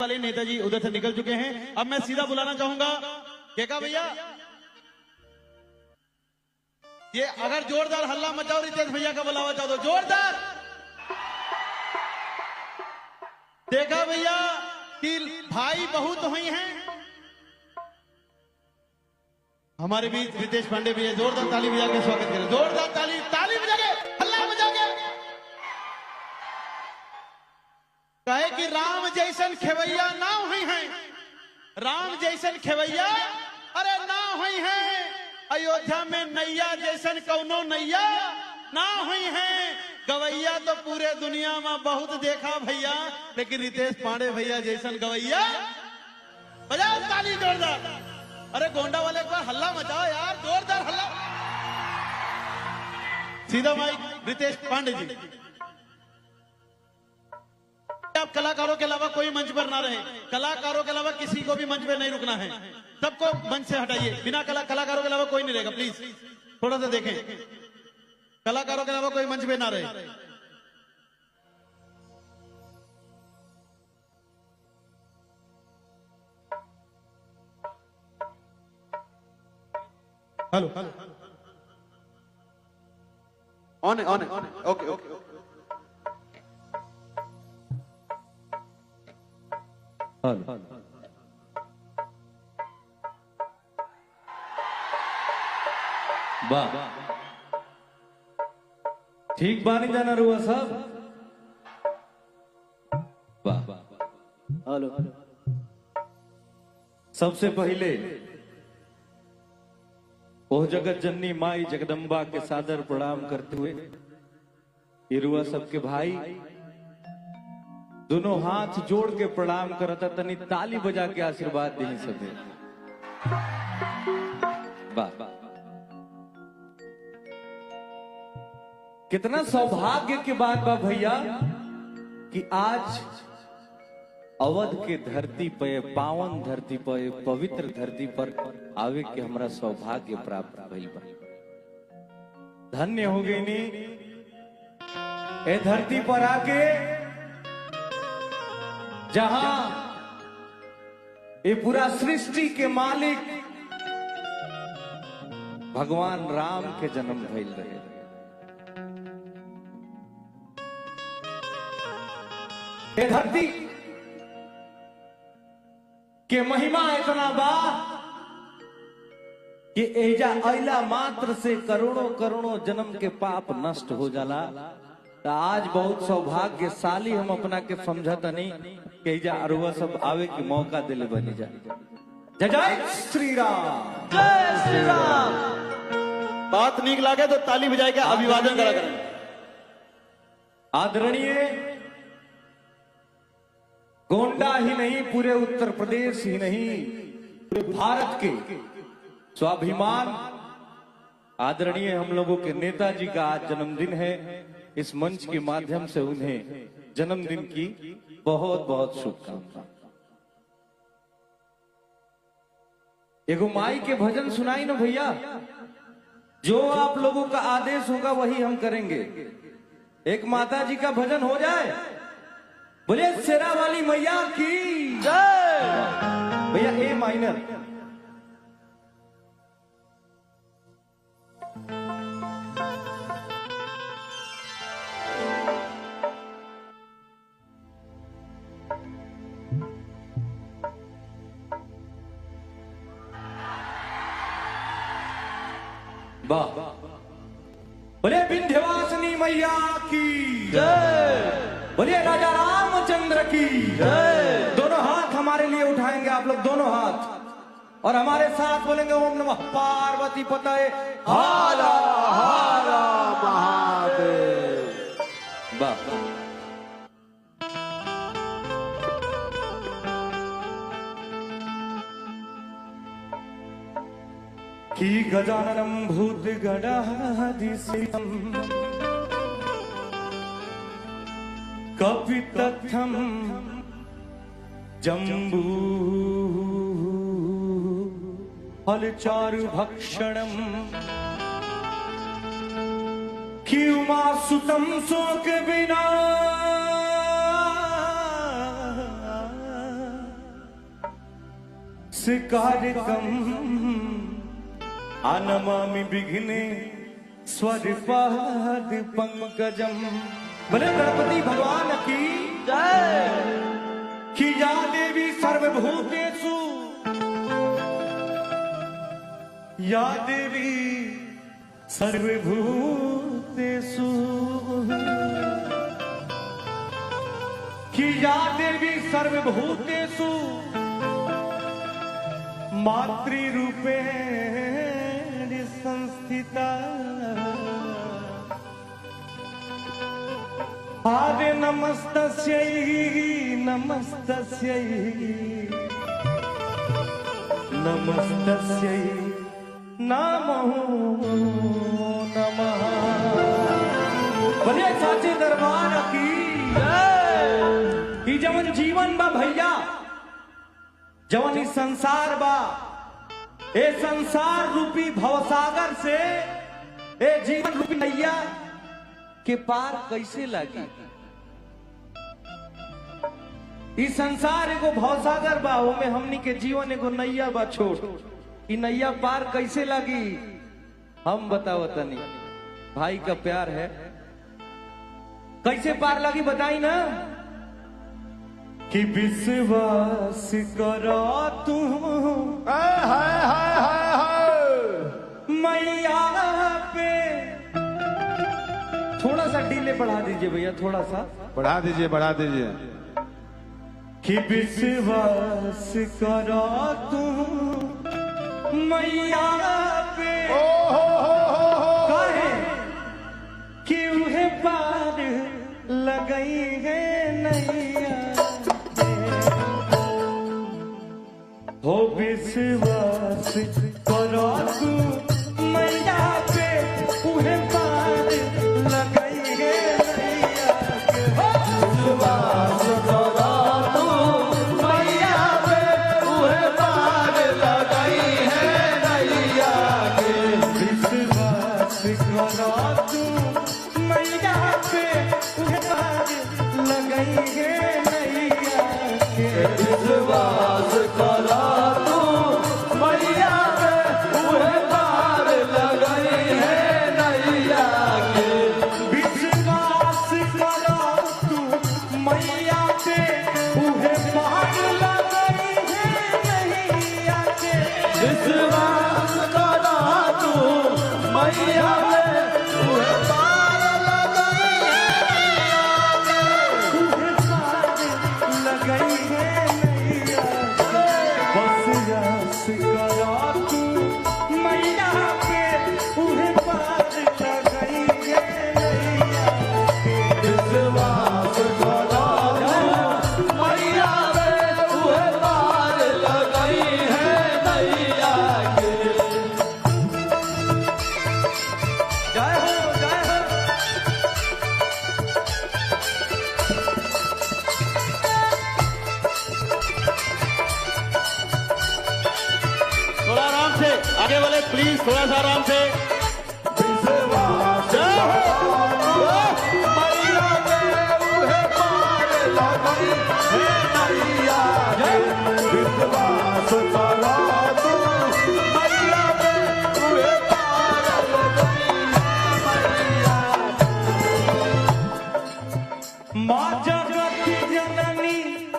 वाले नेताजी उधर से निकल चुके हैं। अब मैं सीधा बुलाना चाहूंगा केका भैया, ये अगर जोरदार हल्ला मचाओ रितेश भैया का बुलावा चाहो तो जोरदार। देखा भैया कि भाई बहुत हुई हैं हमारे बीच। रितेश पांडे भैया जोरदार ताली बजा के स्वागत करें, जोरदार ताली ताली बजा के हल्ला बजा के। कहे कि राम जैसन खेवैया ना हुई हैं, राम जैसन खेवैया अरे ना हुई हैं। अयोध्या में नैया जैसन कौनो नैया ना हुई हैं। गवैया तो पूरे दुनिया में बहुत देखा भैया, लेकिन रितेश पांडे भैया जैसन गवैया। बजाओ ताली जोरदार। अरे गोंडा वाले एक बार हल्ला मचाओ यार, जोरदार हल्ला। सीधा माइक रितेश पांडे जी। अब कलाकारों के अलावा कोई मंच पर ना रहे, कलाकारों के अलावा किसी को भी मंच पर नहीं रुकना है, सबको मंच से हटाइए। बिना कलाकारों के अलावा कोई नहीं रहेगा, प्लीज थोड़ा सा देखें। कलाकारों के अलावा कोई मंच पे ना रहे। हेलो ऑन है ओके ओके। वाह ठीक बानी जाना रुआ साहब। वाह हेलो। सबसे पहले ओह जगत जननी माई जगदम्बा के सादर प्रणाम करते हुए इरुआ सबके भाई दोनों हाथ जोड़ के प्रणाम करता, तनी ताली बजा के आशीर्वाद दी सबे। वाह कितना सौभाग्य की बात बा भैया कि आज अवध के धरती पे, पावन धरती पे, पवित्र धरती पर आवे के हमरा सौभाग्य प्राप्त भइल बा। धन्य हो गई नी ए धरती पर आके, जहां ये पूरा सृष्टि के मालिक भगवान राम के जन्म भइल रहे। ये धरती के महिमा इतना बा कि एजा अइला मात्र से करोड़ों करोड़ों जन्म के पाप नष्ट हो जाला। तो आज बहुत सौभाग्यशाली हम अपना के समझता नहीं कि एजा अरुआ सब आवे के मौका दिले बनी जा। जय जय श्री राम, जय श्री राम। बात नीक लागे तो ताली बजाए के अभिवादन करा करें। आदरणीय गोंडा ही नहीं, पूरे उत्तर प्रदेश ही नहीं, पूरे भारत के स्वाभिमान आदरणीय हम लोगों के नेताजी का आज जन्मदिन है। इस मंच के माध्यम से उन्हें जन्मदिन की बहुत बहुत शुभकामनाएं। एगो माई के भजन सुनाई ना भैया, जो आप लोगों का आदेश होगा वही हम करेंगे। एक माता जी का भजन हो जाए, बोले शेरा वाली मैया की जय। भैया ए माइनर। वाह बोले विंध्यवासिनी मैया की जय, बोलिए राजा रामचंद्र की जय। दोनों हाथ हमारे लिए उठाएंगे आप लोग, दोनों हाथ, और हमारे साथ बोलेंगे ओम नमः पार्वती पतये हर हर महादेव। वाह की गजाननम भूतगणाधिसेवितम् कपितथं जम्बू फलचारु भक्षणम् कि उमासुतं शोक विना कार्यकम आनमामि विघ्ने स्वरपाद पंकजम। बोले गणपति भगवान की जय। कि या देवी सर्वभूतेषु या देवी सर्वभूतेषु कि या देवी सर्वभूतेषु मातृरूपेण संस्थिता। आदे नमस्तस्यै नमस्तस्यै नमस्तस्यै नमो नमः। बोलिए साचे दरबार की जय। जवन जीवन बा भैया, जवन इस संसार बा, ए संसार रूपी भवसागर से ए जीवन रूपी नैया के पार कैसे लगी। इस संसार एगो भवसागर बा, ओमे हमनी के जीवन एगो नैया बा छोट। इ नैया पार कैसे लगी हम बताओ तनी। भाई का प्यार है, कैसे पार लगी बताई ना। कि विश्वास करो तू मैया पे। थोड़ा सा डीले बढ़ा दीजिए भैया, थोड़ा सा बढ़ा दीजिए बढ़ा दीजिए। कि विश्वास करो तू मैया पे। कहे कि उहे पार लगई है नैया हो। विश्वास करो तू मैया पे, उहे पार लगई है नैया के। विश्वास करो तू मैया पे, उहे पार लगई है नैया के। विश्वास करो तू मैया पे, उहे पार लगई है नैया के। विश्वास करो प्लीज थोड़ा सा आराम से। माँ जगत जननी,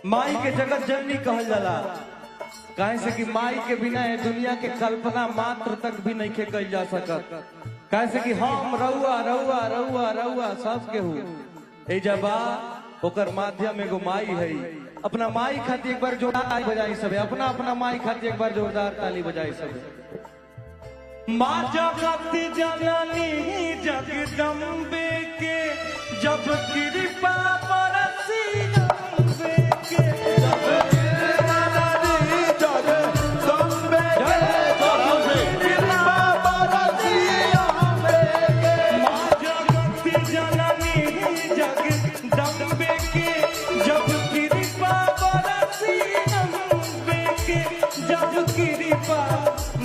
माई के जगत जननी कहल जाला। काहे से कि माई के बिना ये दुनिया के कल्पना मात्र तक भी नहीं के कल जा सकत। काहे से कि हम रउआ रउआ रउआ रउआ सब के हूँ ए जबा ओकर माध्यम एगो माई है। अपना माई खातिर एक बार जोरदार ताली बजाई सब। अपना अपना माई खातिर एक बार जोरदार ताली बजाई सब। माँ जगत जननी जगदम्बे के जब कृपा बरसी अम्बे के।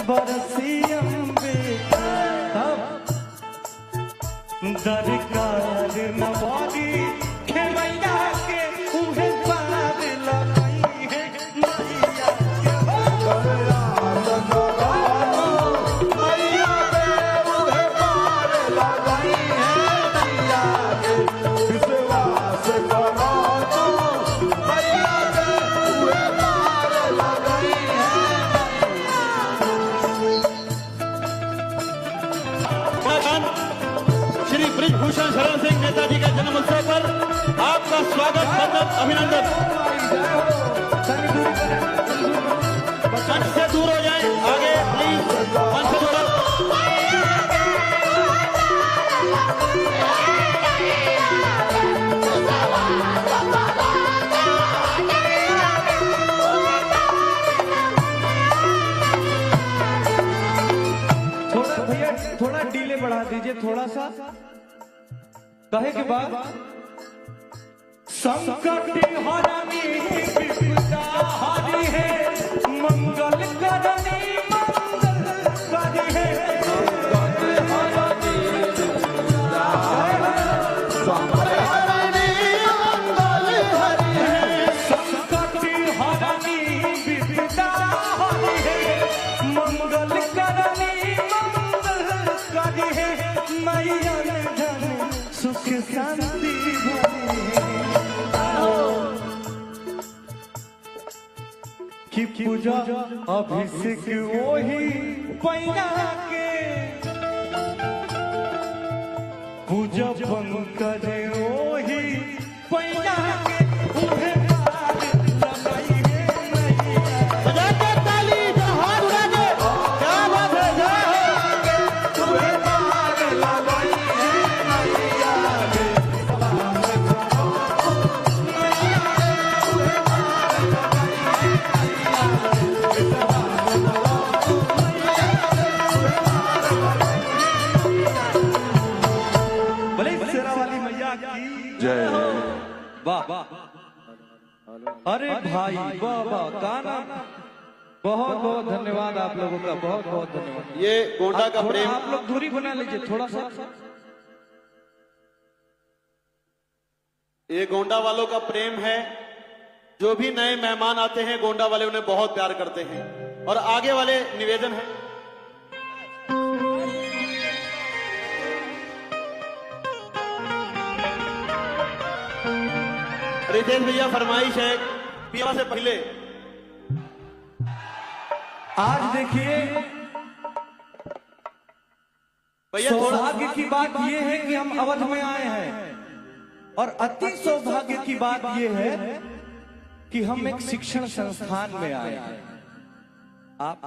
बरसी अम्बे दरकार नवारी खेमैया जन्म उत्सव पर आपका स्वागत मतलब अभिनंदन। मंच से दूर हो जाएं, आगे प्लीज मंच से दूर। थोड़ा डीले बढ़ा दीजिए, थोड़ा सा। कहे के बाद संकट हरनी विपदा हरी है, मंगल करनी मंगल करी है। संकट हरनी विपदा संकट हरनी मंगल हरी है। संकट हरनी विपदा हरी है, मंगल करनी मैया धन सुख शांति की पूजा अभिषेक वही पैना के पूजा पंकज वही पैना के उहे पार लगाई है मैया। बजा के ताली जो हाथ उड़ा दे, क्या बात है, जय हो। उहे पार लगाई है मैया। जय। वाह अरे भाई वाह वाह, गाना बहुत बहुत धन्यवाद आप लोगों का, बहुत बहुत धन्यवाद। ये गोंडा का प्रेम। आप लोग दूरी बना लीजिए थोड़ा सा। ये गोंडा वालों का प्रेम है। जो भी नए मेहमान आते हैं गोंडा वाले उन्हें बहुत प्यार करते हैं। और आगे वाले निवेदन है, रितेश भैया फरमाइश है पिया से पहले। आज देखिए भैया थोड़ा सौभाग्य की बात यह है कि हम अवध में आए हैं, और अति सौभाग्य की बात यह है कि हम एक शिक्षण संस्थान में आए हैं। आप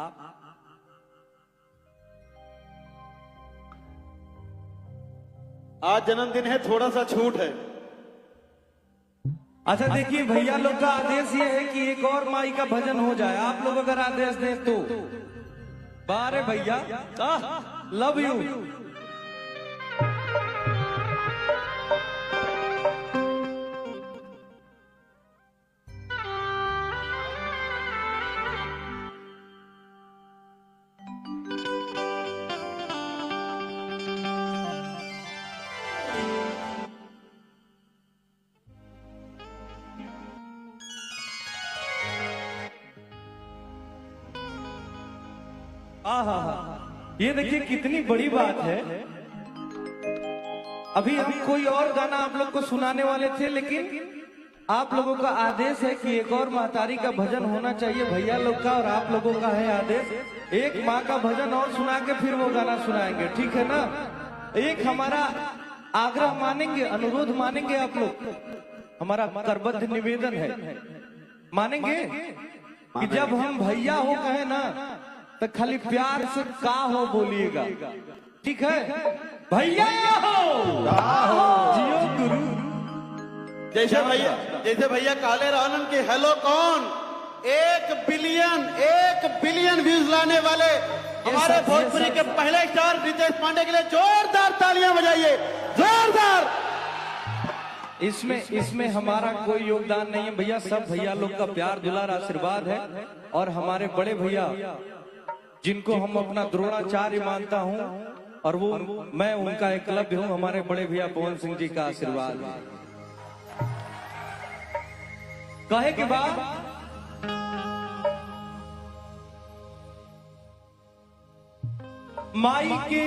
आज जन्मदिन है, थोड़ा सा छूट है। अच्छा देखिए भैया लोग का आदेश ये है कि एक और माई का भजन हो जाए। आप लोग अगर आदेश दें तो। बारे भैया लव यू। ये देखिए कितनी बड़ी बात है। अभी हम कोई और गाना आप लोग को सुनाने वाले थे, लेकिन आप लोगों का आदेश है कि एक और महतारी का भजन होना चाहिए भैया लोग का, और आप लोगों का है आदेश एक माँ का भजन और सुना के फिर वो गाना सुनाएंगे, ठीक है ना। एक हमारा आग्रह मानेंगे, अनुरोध मानेंगे आप लोग, हमारा करबद्ध निवेदन है, मानेंगे कि जब हम भैया हो कहे ना तो खाली प्यार से का हो बोलिएगा, ठीक है। भैया हो जियो गुरु। जैसे भैया काले रानन के हेलो कौन 1 बिलियन व्यूज लाने वाले हमारे भोजपुरी के पहले स्टार रितेश पांडे के लिए जोरदार तालियां बजाइए, जोरदार। इसमें हमारा कोई योगदान नहीं है भैया, सब भैया लोग का प्यार दुलार आशीर्वाद है। और हमारे बड़े भैया जिनको हम अपना द्रोणाचार्य मानता हूं, और वो मैं उनका एकलव्य हूं, हमारे बड़े भैया पवन सिंह जी का आशीर्वाद है। कहे के बाद माई के